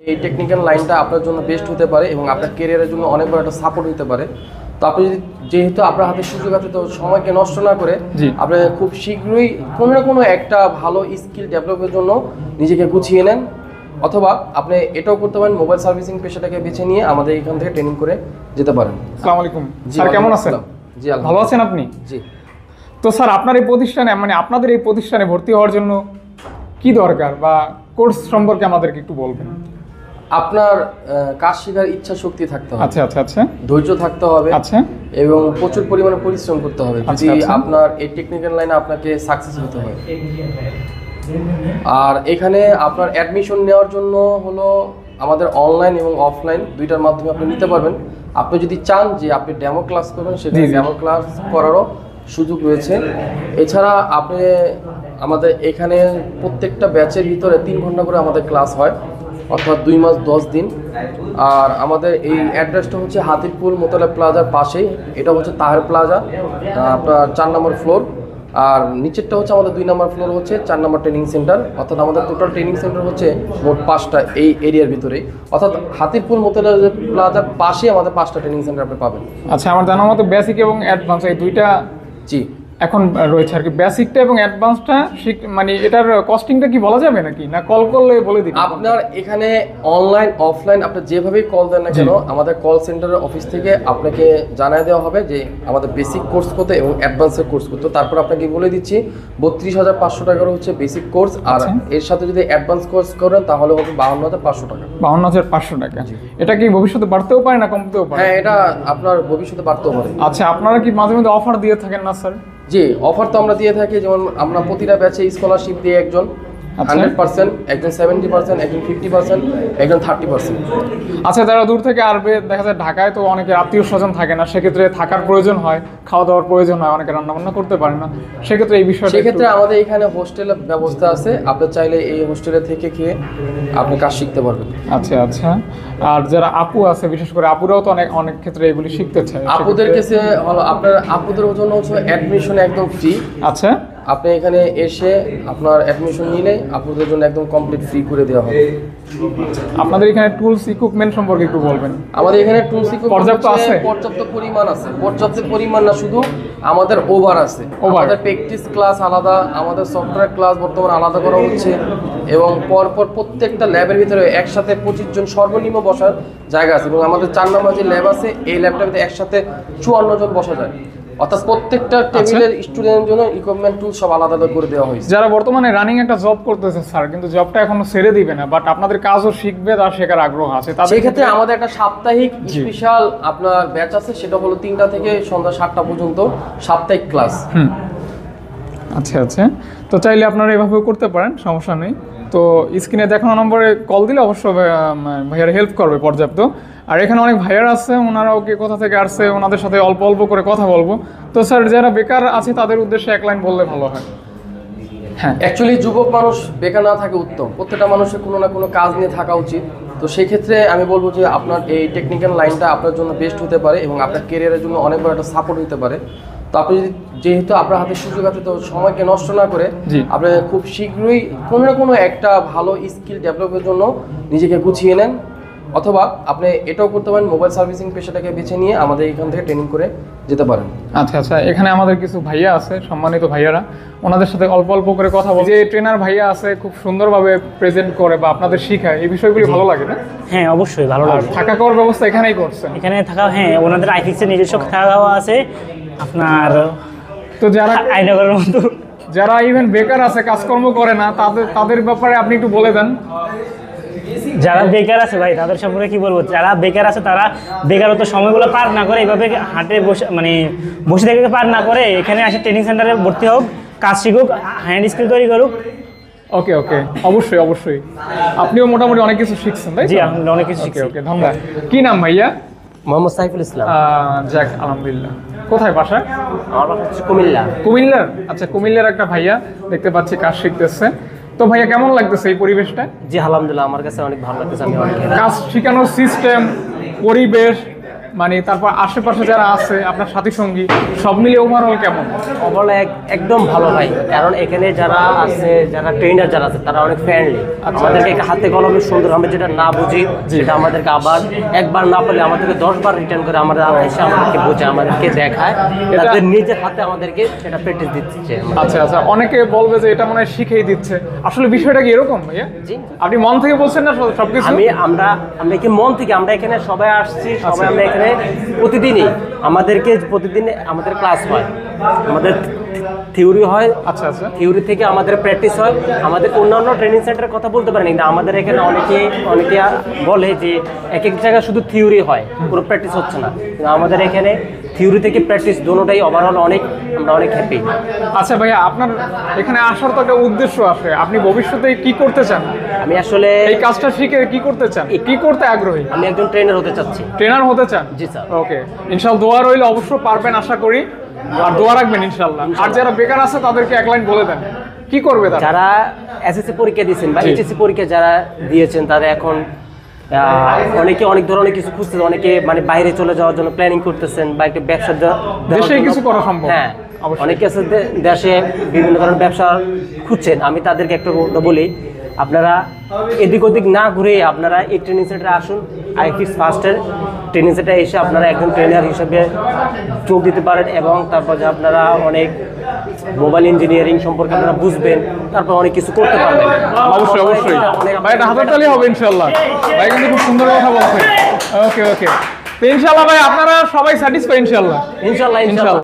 এই টেকনিক্যাল লাইনটা আপনার জন্য বেস্ট হতে পারে এবং আপনার ক্যারিয়ারের জন্য অনেক বড় একটা সাপোর্ট হতে পারে। তো আপনি যদি যেহেতু আপনার হাতে সুযোগ আছে, তো সময়কে নষ্ট না করে আপনি খুব শীঘ্রই কোনো না কোনো একটা ভালো স্কিল ডেভেলপের জন্য নিজেকে গুছিয়ে নেন, অথবা আপনি এটাও করতে পারেন, মোবাইল সার্ভিসিং পেশাটাকে বেছে নিয়ে আমাদের এখান থেকে ট্রেনিং করে যেতে পারেন। আসসালামু আলাইকুম স্যার, কেমন আছেন? জি ভালো আছেন আপনি? জি। তো স্যার আপনার এই প্রতিষ্ঠানে আপনাদের এই প্রতিষ্ঠানে ভর্তি হওয়ার জন্য কি দরকার বা কোর্স সম্পর্কে আমাদেরকে একটু বলবেন। আপনার কাজ শেখার ইচ্ছা শক্তি থাকতে হবে, আচ্ছা আচ্ছা আচ্ছা, ধৈর্য থাকতে হবে, আচ্ছা, এবং প্রচুর পরিমাণে পরিশ্রম করতে হবে যদি আপনার এই টেকনিক্যাল লাইনে আপনাকে সাকসেস হতে হয়। আর এখানে আপনার অ্যাডমিশন নেওয়ার জন্য হলো আমাদের অনলাইন এবং অফলাইন দুইটার মাধ্যমে আপনি নিতে পারবেন। আপনি যদি চান যে আপনি ডেমো ক্লাস করবেন, সেটা ডেমো ক্লাস করারও সুযোগ রয়েছে। এছাড়া আপনি আমাদের এখানে প্রত্যেকটা ব্যাচের ভিতরে 3 ঘন্টা করে আমাদের ক্লাস হয়, অর্থাৎ 2 মাস 10 দিন। আর আমাদের এই অ্যাড্রেসটা হচ্ছে হাতিরপুল মোতালা প্লাজার পাশেই, এটা হচ্ছে তাহের প্লাজা, আপনার 4 নম্বর ফ্লোর। আর নিচেরটা হচ্ছে আমাদের 2 নম্বর ফ্লোর হচ্ছে 4 নম্বর ট্রেনিং সেন্টার। অর্থাৎ আমাদের টোটাল ট্রেনিং সেন্টার হচ্ছে মোট 5টা এই এরিয়ার ভিতরে, অর্থাৎ হাতিরপুল মোতালা প্লাজার পাশে আমাদের 5টা ট্রেনিং সেন্টার আপনি পাবেন। আচ্ছা, আমার জানার মতো বেসিক এবং অ্যাডভান্স এই দুইটা জি এখন রয়েছে আর কি। বেসিকটা এবং অ্যাডভান্সটা মানে এটার কস্টিংটা কি বলা যাবে নাকি, না কল করলে বলে দিন? আপনার এখানে অনলাইন অফলাইন আপনি যেভাবেই কল দেন না কেন, আমাদের কল সেন্টারের অফিস থেকে আপনাকে জানিয়ে দেওয়া হবে যে আমাদের বেসিক কোর্স কত এবং অ্যাডভান্সের কোর্স কত। তারপর আপনাকে বলে দিচ্ছি 32,500 টাকার হচ্ছে বেসিক কোর্স, আর এর সাথে যদি অ্যাডভান্স কোর্স করেন তাহলে হবে 52,500 টাকা। 52,500 টাকা। এটা কি ভবিষ্যতে বাড়তেও পারে না কমতেও পারে? হ্যাঁ, এটা আপনার ভবিষ্যতে বাড়তেও পারে। আচ্ছা, আপনারা কি মাঝে মধ্যে অফার দিয়ে থাকেন না স্যার? জি, অফার তো আমরা দিয়ে থাকি। যেমন আমরা প্রতিটা ব্যাচে স্কলারশিপ দিয়ে একজন 100%, একজন 70%, একজন 50%, একজন 30%। আচ্ছা, যারা দূর থেকে আসবে, দেখা যায় ঢাকায় তো অনেকে আত্মীয় স্বজন থাকে না, সেক্ষেত্রে থাকার প্রয়োজন হয়, খাওয়া দাওয়ার প্রয়োজন হয়, অনেকে রান্নাবান্না করতে পারে না, সেক্ষেত্রে এই বিষয়টা সেক্ষেত্রে আমাদের এখানে হোস্টেলের ব্যবস্থা আছে, আপনি চাইলে এই হোস্টেলে থেকে খেয়ে আপনি কাজ শিখতে পারবেন। আচ্ছা আচ্ছা। আর যারা আপু আছে, বিশেষ করে আপুরাও তো অনেক ক্ষেত্রে এগুলি শিখতে চায়, আপুদের কাছে হলো আপনার আপুদের জন্য হচ্ছে অ্যাডমিশন একদম ফ্রি। আচ্ছা, আপনি এখানে এসে আপনার অ্যাডমিশন নিলে আপুদের জন্য একদম কমপ্লিট ফ্রি করে দেওয়া হবে। আপনাদের এখানে টুলস ইকুইপমেন্ট সম্পর্কে একটু বলবেন। আমাদের এখানে টুলস পর্যাপ্ত আছে? পর্যাপ্ত পরিমাণ আছে। পর্যাপ্ত পরিমাণ না, শুধু আমাদের ওভার আছে। আমাদের প্র্যাকটিস ক্লাস আলাদা, আমাদের সফটওয়্যার ক্লাস বর্তমানে আলাদা করা হচ্ছে, এবং পরপর প্রত্যেকটা ল্যাবের ভিতরে একসাথে 25 জন সর্বনিম্ন বসার জায়গা আছে। এবং আমাদের 4 নম্বর যে ল্যাব আছে, এই ল্যাবটার ভিতরে একসাথে 54 জন বসা যায়। অর্থাৎ প্রত্যেকটা টেবিলের স্টুডেন্টের জন্য ইকুইপমেন্ট টুল সব আলাদা আলাদা করে দেওয়া হয়েছে। যারা বর্তমানে রানিং একটা জব করতেছে স্যার, কিন্তু জবটা এখনো ছেড়ে দিবে না, বাট আপনাদের কাজও শিখবে, তার শেখার আগ্রহ আছে, তাদের সেক্ষেত্রে আমাদের একটা সাপ্তাহিক স্পেশাল আপনার ব্যাচ আছে, সেটা হলো 3টা থেকে সন্ধ্যা 7টা পর্যন্ত সাপ্তাহিক ক্লাস। আচ্ছা আচ্ছা। তো চাইলে আপনারা এভাবেও করতে পারেন, সমস্যা নেই। তো স্ক্রিনে দেখানো নম্বরে কল দিলে অবশ্যই ভাইয়ারা হেল্প করবে পর্যাপ্ত। আর এখানে অনেক ভাইয়ারা আছে, ওনারাও কে কোথা থেকে আসছে, ওনাদের সাথে অল্প অল্প করে কথা বলবো। তো স্যার, যারা বেকার আছে তাদের উদ্দেশ্যে এক লাইন বললে ভালো হয়। হ্যাঁ, অ্যাকচুয়ালি যুবক মানুষ বেকার না থাকে উত্তম। প্রত্যেকটা মানুষের কোনো না কোনো কাজ নিয়ে থাকা উচিত। তো সেই ক্ষেত্রে আমি বলবো যে আপনার এই টেকনিক্যাল লাইনটা আপনার জন্য বেস্ট হতে পারে এবং আপনার ক্যারিয়ারের জন্য অনেক বড় একটা সাপোর্ট হতে পারে। তো আপনি যদি যেহেতু আপনার হাতে সুযোগ আছে, তো সময়কে নষ্ট না করে আপনি খুব শীঘ্রই কোনো না কোনো একটা ভালো স্কিল ডেভেলপের জন্য নিজেকে গুছিয়ে নেন, অথবা আপনি এটাও করতে পারেন, মোবাইল সার্ভিসিং পেশাটাকে বেছে নিয়ে আমাদের এখান থেকে ট্রেনিং করে যেতে পারেন। আচ্ছা আচ্ছা। এখানে আমাদের কিছু ভাইয়া আছে, সম্মানিত ভাইয়ারা, ওনাদের সাথে অল্প অল্প করে কথা বল। যে ট্রেনার ভাইয়া আছে, খুব সুন্দরভাবে প্রেজেন্ট করে বা আপনাদের শেখায়, এই বিষয়গুলি ভালো লাগে না? হ্যাঁ, অবশ্যই ভালো লাগে। থাকা খাওয়ার ব্যবস্থা এখানেই করছে? এখানে থাকা, হ্যাঁ, ওনাদের আইফিক্সের নিজস্ব থাকা খাওয়া আছে আপনার। তো যারা আইনগরের মতো যারা ইভেন বেকার আছে, কাজকর্ম করে না, তাদের ব্যাপারে আপনি একটু বলে দেন। যারা বেকার আছে ভাই, তাদের সম্পর্কে কি বলবো? যারা বেকার আছে, তারা বেকারত্ব সময়গুলো পার না করে, এইভাবে হাটে বসে থেকে পার না করে এখানে আসে ট্রেনিং সেন্টারে ভর্তি হোক, কাজ শিখুক, হ্যান্ড স্কিল তৈরি করুক। ওকে ওকে, অবশ্যই অবশ্যই। আপনিও মোটামুটি অনেক কিছু শিখছেন, তাই? জি, আমি অনেক কিছু শিখছি। ওকে, ধন্যবাদ। কি নাম ভাইয়া? মোহাম্মদ সাইফুল ইসলাম। যাক, আলহামদুলিল্লাহ। কোথায় বাসা? আমার বাসা হচ্ছে কুমিল্লা। কুমিল্লার? আচ্ছা, কুমিল্লার একটা ভাইয়া দেখতে পাচ্ছি কাজ শিখতেছে। তো ভাইয়া, কেমন লাগতেছে এই পরিবেশটা? জি আলহামদুলিল্লাহ, আমার কাছে অনেক ভালো লাগতেছে। আমি অনেক কাজ শেখানোর সিস্টেম, পরিবেশ মানে তারপর আশেপাশে যারা আছে আপনার সাথী সঙ্গী সব মিলিয়ে ওভারঅল কেমন? ওভারঅল একদম ভালো ভাই, কারণ এখানে যারা আছে, যারা ট্রেনার যারা আছে তারা অনেক ফ্রেন্ডলি। আমাদেরকে হাতে কলমে সুন্দর, আমরা যেটা না বুঝি সেটা আমাদেরকে আবার একবার না পারলে আমাদেরকে 10 বার রিটার্ন করে আমাদের এসে আমাদেরকে বোঝায়, আমাদেরকে দেখায়, তাদের নিজের হাতে আমাদেরকে সেটা প্র্যাকটিস দিচ্ছে। আচ্ছা আচ্ছা, অনেকে বলবে যে এটা মনে হয় শিখেই দিচ্ছে, আসলে বিষয়টা কি এরকম ভাইয়া? জি। আপনি মন থেকে বলছেন না সবকিছু? আমরা কি মন থেকে, আমরা এখানে সবাই আসছি, সবাই আমরা এখানে প্রতিদিনই প্রতিদিন আমাদের ক্লাস হয়, আমাদের থিওরি হয়। আচ্ছা আচ্ছা, থিওরি থেকে আমাদের প্র্যাকটিস হয়। আমাদের অন্যান্য ট্রেনিং সেন্টারের কথা বলতে পারেন, কিন্তু আমাদের এখানে অনেকে বলে যে এক এক জায়গায় শুধু থিওরি হয়, কোনো প্র্যাকটিস হচ্ছে না। কিন্তু আমাদের এখানে থিওরি থেকে প্র্যাকটিস দোনোটাই ওভারঅল আমরা অনেক হ্যাপি। আচ্ছা ভাইয়া, আপনার এখানে আসার তো একটা উদ্দেশ্য আছে, আপনি ভবিষ্যতে কি করতে চান? আমি আসলে এই কাজটা শিখে কি করতে চান, কি করতে আগ্রহী? আমি একজন ট্রেনার হতে চাচ্ছি। ট্রেনার হতে চান? জি স্যার। ওকে, ইনশাআল্লাহ দোয়া রইলে অবশ্য পারবেন আশা করি, আর দোয়া রাখবেন ইনশাআল্লাহ। আর যারা বেকার আছে তাদেরকে এক লাইন বলে দেন, কি করবে তারা? যারা এসএসসি পরীক্ষা দিয়েছেন বা এইচএসসি পরীক্ষা যারা দিয়েছেন, তারা এখন অনেকে অনেক ধরনের কিছু খুঁজতেছেন, অনেকে মানে বাইরে চলে যাওয়ার জন্য প্ল্যানিং করতেছেন, বা একটা ব্যবসা দেশেই কিছু করা সম্ভব। হ্যাঁ, অবশ্যই। অনেকে আছে দেশে বিভিন্ন ধরনের ব্যবসা খুঁজছেন। আমি তাদেরকে একটা কথা বলি, আপনারা এদিক ওদিক না ঘুরে আপনারা এই ট্রেনিং সেন্টারে আসুন। আইফিক্স ফার্স্টের ট্রেনিং সেন্টারে এসে আপনারা একজন ট্রেনার হিসেবে যোগ দিতে পারেন, এবং তারপর যে আপনারা অনেক মোবাইল ইঞ্জিনিয়ারিং সম্পর্কে আপনারা বুঝবেন, তারপর অনেক কিছু করতে পারবেন। অবশ্যই অবশ্যই ভাই, এটা হাতের তালি হবে ইনশাআল্লাহ। ভাই কিন্তু খুব সুন্দর কথা বলছেন। ওকে ওকে, তো ইনশাআল্লাহ ভাই আপনারা সবাই স্যাটিসফাই ইনশাআল্লাহ। ইনশাল্লাহ।